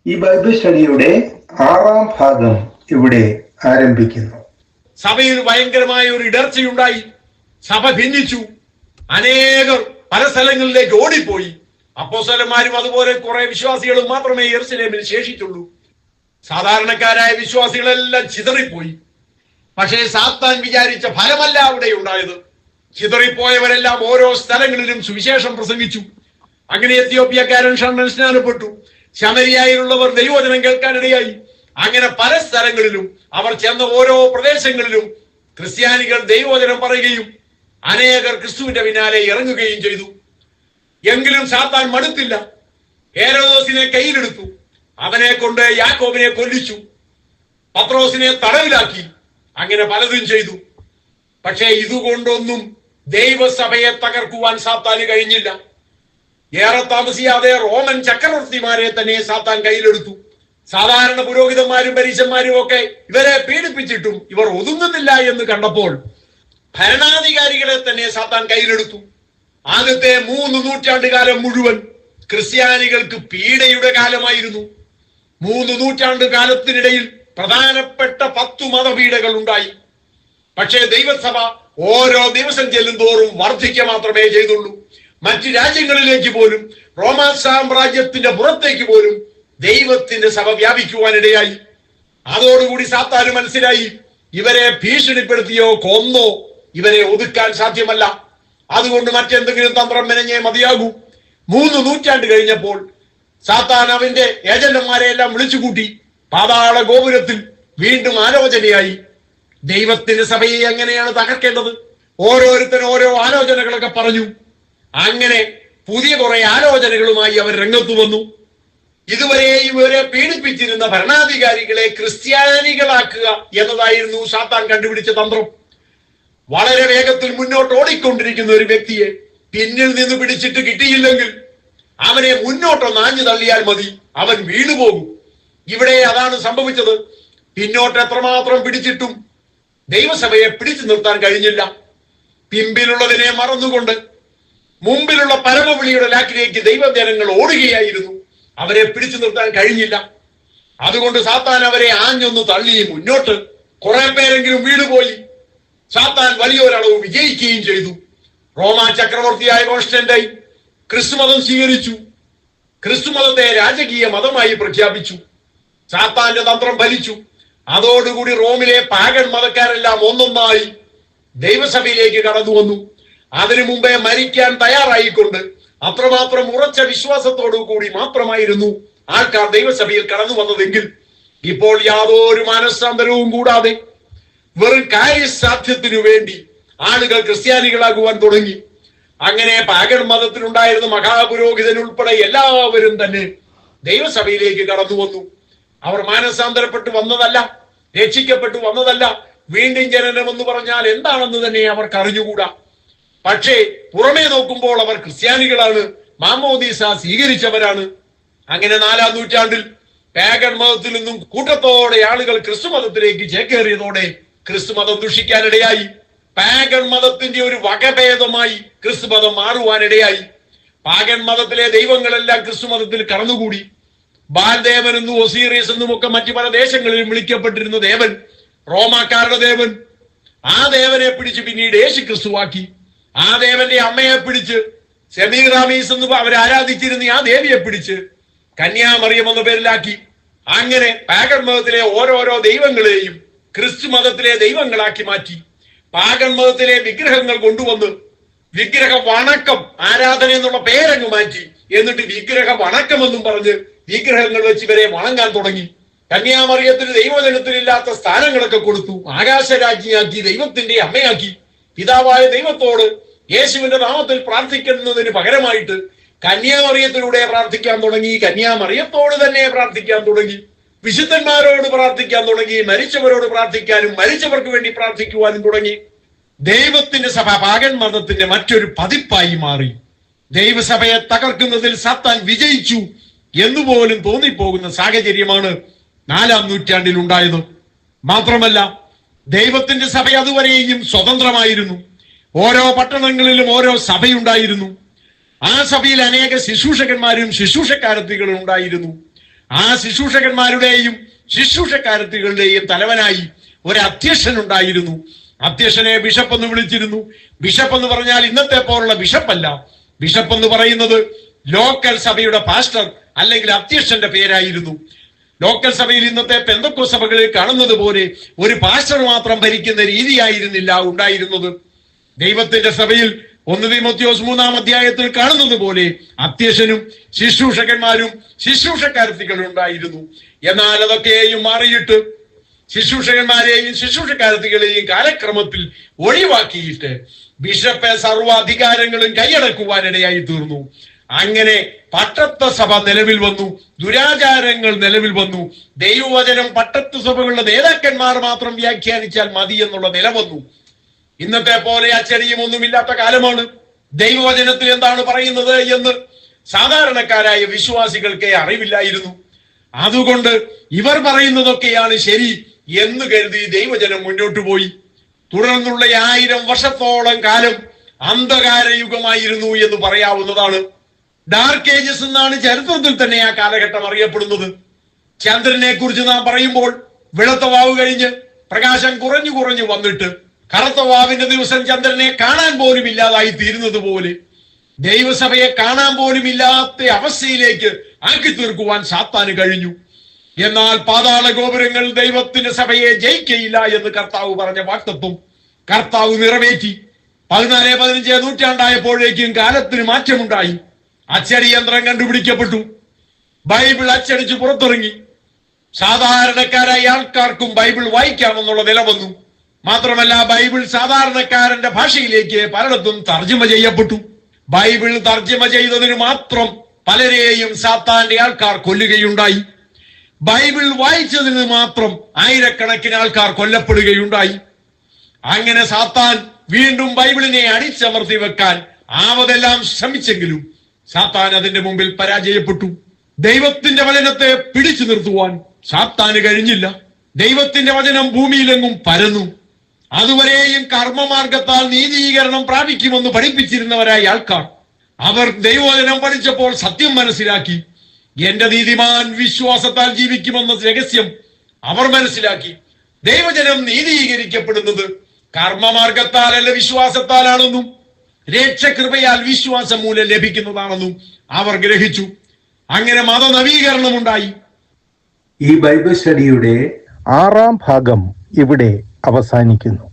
ഈ ബൈബിൾ സ്റ്റഡിയുടെ 6ാം ഭാഗം ഇവിടെ ആരംഭിക്കുന്നു. സഭയിൽ ഭയങ്കരമായ ഒരു ഇടർച്ചയുണ്ടായി. സഭ ഭിന്നിച്ചു. അനേകർ പല സ്ഥലങ്ങളിലേക്ക് ഓടിപ്പോയി. അപ്പോസ്തലന്മാരും അതുപോലെ കുറെ വിശ്വാസികളും മാത്രമേ യെരുശലേമിൽ ശേഷിച്ചുള്ളൂ. സാധാരണക്കാരായ വിശ്വാസികളെല്ലാം ചിതറിപ്പോയി. പക്ഷേ സാത്താൻ വിചാരിച്ച ഫലമല്ല അവിടെ ഉണ്ടായത്. ചിതറിപ്പോയവരെല്ലാം ഓരോ സ്ഥലങ്ങളിലും സുവിശേഷം പ്രസംഗിച്ചു. അങ്ങനെ എത്യോപ്യക്കാരൻ ഷണ്ഡൻ സ്നാനപ്പെട്ടു. ശമരിയായിലുള്ളവർ ദൈവവചനം കേൾക്കാനിടയായി. അങ്ങനെ പല സ്ഥലങ്ങളിലും അവർ ചെന്ന ഓരോ പ്രദേശങ്ങളിലും ക്രിസ്ത്യാനികൾ ദൈവവചനം പറയുകയും അനേകർ ക്രിസ്തുവിന്റെ പിന്നാലെ ഇറങ്ങുകയും ചെയ്തു. എങ്കിലും സാത്താൻ മടുത്തില്ല. ഹേരോദോസിനെ കയ്യിലെടുത്തു. അവനെ കൊണ്ട് യാക്കോബിനെ കൊല്ലിച്ചു. പത്രോസിനെ തടവിലാക്കി. അങ്ങനെ പലതും ചെയ്തു. പക്ഷേ ഇതുകൊണ്ടൊന്നും ദൈവസഭയെ തകർക്കുവാൻ സാത്താന് കഴിഞ്ഞില്ല. ഏറെ താമസിയാതെ റോമൻ ചക്രവർത്തിമാരെ തന്നെ സാത്താൻ കയ്യിലെടുത്തു. സാധാരണ പുരോഹിതന്മാരും പരീശന്മാരും ഒക്കെ ഇവരെ പീഡിപ്പിച്ചിട്ടും ഇവർ ഒതുങ്ങുന്നില്ല എന്ന് കണ്ടപ്പോൾ ഭരണാധികാരികളെ തന്നെ സാത്താൻ കയ്യിലെടുത്തു. ആദ്യത്തെ 3 നൂറ്റാണ്ട് കാലം മുഴുവൻ ക്രിസ്ത്യാനികൾക്ക് പീഡയുടെ കാലമായിരുന്നു. 3 നൂറ്റാണ്ട് കാലത്തിനിടയിൽ പ്രധാനപ്പെട്ട 10 മതപീഡകൾ ഉണ്ടായി. പക്ഷേ ദൈവസഭ ഓരോ ദിവസം ചെല്ലും തോറും വർദ്ധിക്കുക മാത്രമേ ചെയ്തുള്ളൂ. മറ്റു രാജ്യങ്ങളിലേക്ക് പോലും, റോമാ സാമ്രാജ്യത്തിന്റെ പുറത്തേക്ക് പോലും ദൈവത്തിന്റെ സഭ വ്യാപിക്കുവാനിടയായി. അതോടുകൂടി സാത്താന് മനസ്സിലായി, ഇവരെ ഭീഷണിപ്പെടുത്തിയോ കൊന്നോ ഇവരെ ഒതുക്കാൻ സാധ്യമല്ല. അതുകൊണ്ട് മറ്റെന്തെങ്കിലും തന്ത്രം മെനഞ്ഞേ മതിയാകൂ. 3 നൂറ്റാണ്ട് കഴിഞ്ഞപ്പോൾ സാത്താൻ അവന്റെ ഏജന്റന്മാരെ എല്ലാം വിളിച്ചുകൂട്ടി. പാതാള ഗോപുരത്തിൽ വീണ്ടും ആലോചനയായി. ദൈവത്തിന്റെ സഭയെ എങ്ങനെയാണ് തകർക്കേണ്ടത്? ഓരോരുത്തരും ഓരോ ആലോചനകളൊക്കെ പറഞ്ഞു. അങ്ങനെ പുതിയ കുറെ ആലോചനകളുമായി അവർ രംഗത്തു വന്നു. ഇതുവരെ ഇവരെ പീഡിപ്പിച്ചിരുന്ന ഭരണാധികാരികളെ ക്രിസ്ത്യാനികളാക്കുക എന്നതായിരുന്നു സാത്താൻ കണ്ടുപിടിച്ച തന്ത്രം. വളരെ വേഗത്തിൽ മുന്നോട്ട് ഓടിക്കൊണ്ടിരിക്കുന്ന ഒരു വ്യക്തിയെ പിന്നിൽ നിന്ന് പിടിച്ചിട്ട് കിട്ടിയില്ലെങ്കിൽ അവനെ മുന്നോട്ടൊന്ന് ആഞ്ഞു തള്ളിയാൽ മതി, അവൻ വീണുപോകും. ഇവിടെ അതാണ് സംഭവിച്ചത്. പിന്നോട്ട് എത്രമാത്രം പിടിച്ചിട്ടും ദൈവസഭയെ പിടിച്ചു നിർത്താൻ കഴിഞ്ഞില്ല. പിമ്പിലുള്ളതിനെ മറന്നുകൊണ്ട് മുമ്പിലുള്ള പരമവിളിയുടെ ലാക്കിലേക്ക് ദൈവജനങ്ങൾ ഓടുകയായിരുന്നു. അവരെ പിടിച്ചു നിർത്താൻ കഴിഞ്ഞില്ല. അതുകൊണ്ട് സാത്താൻ അവരെ ആഞ്ഞൊന്ന് തള്ളി മുന്നോട്ട്. കുറെ പേരെങ്കിലും വീണുപോയി. സാത്താൻ വലിയൊരളവ് വിജയിക്കുകയും ചെയ്തു. റോമാ ചക്രവർത്തിയായ കോൺസ്റ്റന്റൈൻ ക്രിസ്തുമതം സ്വീകരിച്ചു. ക്രിസ്തുമതത്തെ രാജകീയ മതമായി പ്രഖ്യാപിച്ചു. സാത്താന്റെ തന്ത്രം ഫലിച്ചു. അതോടുകൂടി റോമിലെ പാഗൺ മതക്കാരെല്ലാം ഒന്നൊന്നായി ദൈവസഭയിലേക്ക് കടന്നു വന്നു. അതിനു മുമ്പേ മരിക്കാൻ തയ്യാറായിക്കൊണ്ട് അത്രമാത്രം ഉറച്ച വിശ്വാസത്തോടു കൂടി മാത്രമായിരുന്നു ആൾക്കാർ ദൈവസഭയിൽ കടന്നു വന്നതെങ്കിൽ ഇപ്പോൾ യാതൊരു മാനസാന്തരവും കൂടാതെ വെറും കാര്യസാധ്യത്തിനു വേണ്ടി ആളുകൾ ക്രിസ്ത്യാനികളാകുവാൻ തുടങ്ങി. അങ്ങനെ പാഗൺ മതത്തിലുണ്ടായിരുന്ന മഹാപുരോഹിതൻ ഉൾപ്പെടെ എല്ലാവരും തന്നെ ദൈവസഭയിലേക്ക് കടന്നു വന്നു. അവർ മാനസാന്തരപ്പെട്ടു വന്നതല്ല, രക്ഷിക്കപ്പെട്ടു വന്നതല്ല. വീണ്ടും ജനനം എന്ന് പറഞ്ഞാൽ എന്താണെന്ന് തന്നെ അവർക്ക് അറിഞ്ഞുകൂടാ. പക്ഷേ പുറമേ നോക്കുമ്പോൾ അവർ ക്രിസ്ത്യാനികളാണ്, മാമോദീസ സ്വീകരിച്ചവരാണ്. അങ്ങനെ 4ാം നൂറ്റാണ്ടിൽ പാഗൺ മതത്തിൽ നിന്നും കൂട്ടത്തോടെ ആളുകൾ ക്രിസ്തുമതത്തിലേക്ക് ചേക്കേറിയതോടെ ക്രിസ്തുമതം ദുഷിക്കാനിടയായി. പാഗൺ മതത്തിന്റെ ഒരു വകഭേദമായി ക്രിസ്തുമതം മാറുവാനിടയായി. പാഗൺ മതത്തിലെ ദൈവങ്ങളെല്ലാം ക്രിസ്തുമതത്തിൽ കടന്നുകൂടി. ബാൽദേവൻ എന്നും ഒസീറിയസ് എന്നും ഒക്കെ മറ്റു പല ദേശങ്ങളിലും വിളിക്കപ്പെട്ടിരുന്ന ദേവൻ റോമാക്കാരുടെ ദേവൻ. ആ ദേവനെ പിടിച്ച് പിന്നീട് യേശു ക്രിസ്തുവാക്കി. ആ ദേവന്റെ അമ്മയെ പിടിച്ച് സെമീറാമീസ് എന്ന് അവർ ആരാധിച്ചിരുന്ന ആ ദേവിയെ പിടിച്ച് കന്യാമറിയം എന്ന പേരിലാക്കി. അങ്ങനെ പാഗൺ മതത്തിലെ ഓരോരോ ദൈവങ്ങളെയും ക്രിസ്തു മതത്തിലെ ദൈവങ്ങളാക്കി മാറ്റി. പാഗൺ മതത്തിലെ വിഗ്രഹങ്ങൾ കൊണ്ടുവന്ന് വിഗ്രഹ വണക്കം, ആരാധന എന്നുള്ള പേരങ്ങ് മാറ്റി. എന്നിട്ട് വിഗ്രഹ വണക്കമെന്നും പറഞ്ഞ് വിഗ്രഹങ്ങൾ വെച്ച് ഇവരെ വണങ്ങാൻ തുടങ്ങി. കന്യാമറിയത്തിന് ദൈവജനത്തിനില്ലാത്ത സ്ഥാനങ്ങളൊക്കെ കൊടുത്തു. ആകാശരാജ്ഞിയാക്കി, ദൈവത്തിന്റെ അമ്മയാക്കി. പിതാവായ ദൈവത്തോട് യേശുവിന്റെ നാമത്തിൽ പ്രാർത്ഥിക്കുന്നതിന് പകരമായിട്ട് കന്യാമറിയത്തിലൂടെ പ്രാർത്ഥിക്കാൻ തുടങ്ങി. കന്യാമറിയത്തോട് തന്നെ പ്രാർത്ഥിക്കാൻ തുടങ്ങി. വിശുദ്ധന്മാരോട് പ്രാർത്ഥിക്കാൻ തുടങ്ങി. മരിച്ചവരോട് പ്രാർത്ഥിക്കാനും മരിച്ചവർക്ക് വേണ്ടി പ്രാർത്ഥിക്കുവാനും തുടങ്ങി. ദൈവത്തിന്റെ സഭ പാഗൺ മതത്തിന്റെ മറ്റൊരു പതിപ്പായി മാറി. ദൈവസഭയെ തകർക്കുന്നതിൽ സാത്താൻ വിജയിച്ചു എന്നുപോലും തോന്നിപ്പോകുന്ന സാഹചര്യമാണ് 4ാം നൂറ്റാണ്ടിൽ ഉണ്ടായത്. മാത്രമല്ല, ദൈവത്തിന്റെ സഭ അതുവരെയും സ്വതന്ത്രമായിരുന്നു. ഓരോ പട്ടണങ്ങളിലും ഓരോ സഭയുണ്ടായിരുന്നു. ആ സഭയിൽ അനേക ശുശ്രൂഷകന്മാരും ശുശ്രൂഷക്കാരത്തികളും ഉണ്ടായിരുന്നു. ആ ശുശ്രൂഷകന്മാരുടെയും ശുശ്രൂഷക്കാരത്തികളുടെയും തലവനായി ഒരു അധ്യക്ഷൻ ഉണ്ടായിരുന്നു. അധ്യക്ഷനെ ബിഷപ്പ് എന്ന് വിളിച്ചിരുന്നു. ബിഷപ്പ് എന്ന് പറഞ്ഞാൽ ഇന്നത്തെ പോലുള്ള ബിഷപ്പല്ല. ബിഷപ്പ് എന്ന് പറയുന്നത് ലോക്കൽ സഭയുടെ പാസ്റ്റർ അല്ലെങ്കിൽ അധ്യക്ഷന്റെ പേരായിരുന്നു. ലോക്കൽ സഭയിൽ ഇന്നത്തെ പെന്തക്കോസ്ത് സഭകളിൽ കാണുന്നത് പോലെ ഒരു പാസ്റ്റർ മാത്രം ഭരിക്കുന്ന രീതിയായിരുന്നില്ല ഉണ്ടായിരുന്നത്. ദൈവത്തിന്റെ സഭയിൽ 1 തീമോഥെയോസ് 3-ാം അധ്യായത്തിൽ കാണുന്നത് പോലെ അധ്യക്ഷനും ശുശ്രൂഷകന്മാരും ശുശ്രൂഷക്കാരത്തികളും ഉണ്ടായിരുന്നു. എന്നാൽ അതൊക്കെയും മാറിയിട്ട് ശുശ്രൂഷകന്മാരെയും ശുശ്രൂഷക്കാരത്തികളെയും കാലക്രമത്തിൽ ഒഴിവാക്കിയിട്ട് ബിഷപ്പ് സർവ്വ അധികാരങ്ങളും കൈയടക്കുവാനിടയായി തീർന്നു. അങ്ങനെ പട്ടത്ത സഭ നിലവിൽ വന്നു, ദുരാചാരങ്ങൾ നിലവിൽ വന്നു. ദൈവവചനം പട്ടത്ത സഭകളുടെ നേതാക്കന്മാർ മാത്രം വ്യാഖ്യാനിച്ചാൽ മതി എന്നുള്ള നില വന്നു. ഇന്നത്തെ പോലെ അച്ചടിയും ഒന്നുമില്ലാത്ത കാലമാണ്. ദൈവവചനത്തിൽ എന്താണ് പറയുന്നത് എന്ന് സാധാരണക്കാരായ വിശ്വാസികൾക്ക് അറിവില്ലായിരുന്നു. അതുകൊണ്ട് ഇവർ പറയുന്നതൊക്കെയാണ് ശരി എന്ന് കരുതി ദൈവജനം മുന്നോട്ടു പോയി. തുടർന്നുള്ള 1000 വർഷത്തോളം കാലം അന്ധകാര യുഗമായിരുന്നു എന്ന് പറയാവുന്നതാണ്. ഡാർക്ക് ഏജസ് എന്നാണ് ചരിത്രത്തിൽ തന്നെ ആ കാലഘട്ടം അറിയപ്പെടുന്നത്. ചന്ദ്രനെ കുറിച്ച് നാം പറയുമ്പോൾ വെളുത്ത വാവ് കഴിഞ്ഞ് പ്രകാശം കുറഞ്ഞു കുറഞ്ഞു വന്നിട്ട് കറുത്ത വാവിന്റെ ദിവസം ചന്ദ്രനെ കാണാൻ പോലും ഇല്ലാതായി തീരുന്നത് പോലെ ദൈവസഭയെ കാണാൻ പോലും ഇല്ലാത്ത അവസ്ഥയിലേക്ക് ആക്കി തീർക്കുവാൻ സാത്താന് കഴിഞ്ഞു. എന്നാൽ പാതാള ഗോപുരങ്ങൾ ദൈവത്തിന്റെ സഭയെ ജയിക്കയില്ല എന്ന് കർത്താവ് പറഞ്ഞ വാഗ്ദത്തം കർത്താവ് നിറവേറ്റി. 14-15 നൂറ്റാണ്ടായപ്പോഴേക്കും കാലത്തിന് മാറ്റമുണ്ടായി. അച്ചടി യന്ത്രം കണ്ടുപിടിക്കപ്പെട്ടു. ബൈബിൾ അച്ചടിച്ച് പുറത്തിറങ്ങി. സാധാരണക്കാരായ ആൾക്കാർക്കും ബൈബിൾ വായിക്കാമെന്നുള്ള നില വന്നു. മാത്രമല്ല ബൈബിൾ സാധാരണക്കാരന്റെ ഭാഷയിലേക്ക് പലയിടത്തും തർജ്ജമ ചെയ്യപ്പെട്ടു. ബൈബിൾ തർജ്ജമ ചെയ്തതിന് മാത്രം പലരെയും സാത്താന്റെ ആൾക്കാർ കൊല്ലുകയുണ്ടായി. ബൈബിൾ വായിച്ചതിന് മാത്രം ആയിരക്കണക്കിന് ആൾക്കാർ കൊല്ലപ്പെടുകയുണ്ടായി. അങ്ങനെ സാത്താൻ വീണ്ടും ബൈബിളിനെ അടിച്ചമർത്തി വെക്കാൻ ആവതെല്ലാം ശ്രമിച്ചെങ്കിലും സാത്താൻ അതിന്റെ മുമ്പിൽ പരാജയപ്പെട്ടു. ദൈവത്തിന്റെ വചനത്തെ പിടിച്ചു നിർത്തുവാൻ സാത്താന് കഴിഞ്ഞില്ല. ദൈവത്തിന്റെ വചനം ഭൂമിയിലെങ്ങും പരന്നു. അതുവരെയും കർമ്മമാർഗത്താൽ നീതീകരണം പ്രാപിക്കുമെന്ന് പഠിപ്പിച്ചിരുന്നവരായ ആൾക്കാർ അവർ ദൈവവചനം പഠിച്ചപ്പോൾ സത്യം മനസ്സിലാക്കി. എന്റെ നീതിമാൻ വിശ്വാസത്താൽ ജീവിക്കുമെന്ന രഹസ്യം അവർ മനസ്സിലാക്കി. ദൈവജനം നീതീകരിക്കപ്പെടുന്നത് കർമ്മമാർഗത്താലല്ല വിശ്വാസത്താലാണെന്നും രക്ഷകൃപയാൽ വിശ്വാസം മൂലം ലഭിക്കുന്നതാണെന്നും അവർ ഗ്രഹിച്ചു. അങ്ങനെ മതനവീകരണം ഉണ്ടായി. ഈ ബൈബിൾ സ്റ്റഡിയുടെ 6-ാം ഭാഗം ഇവിടെ അവസാനിക്കുന്നു.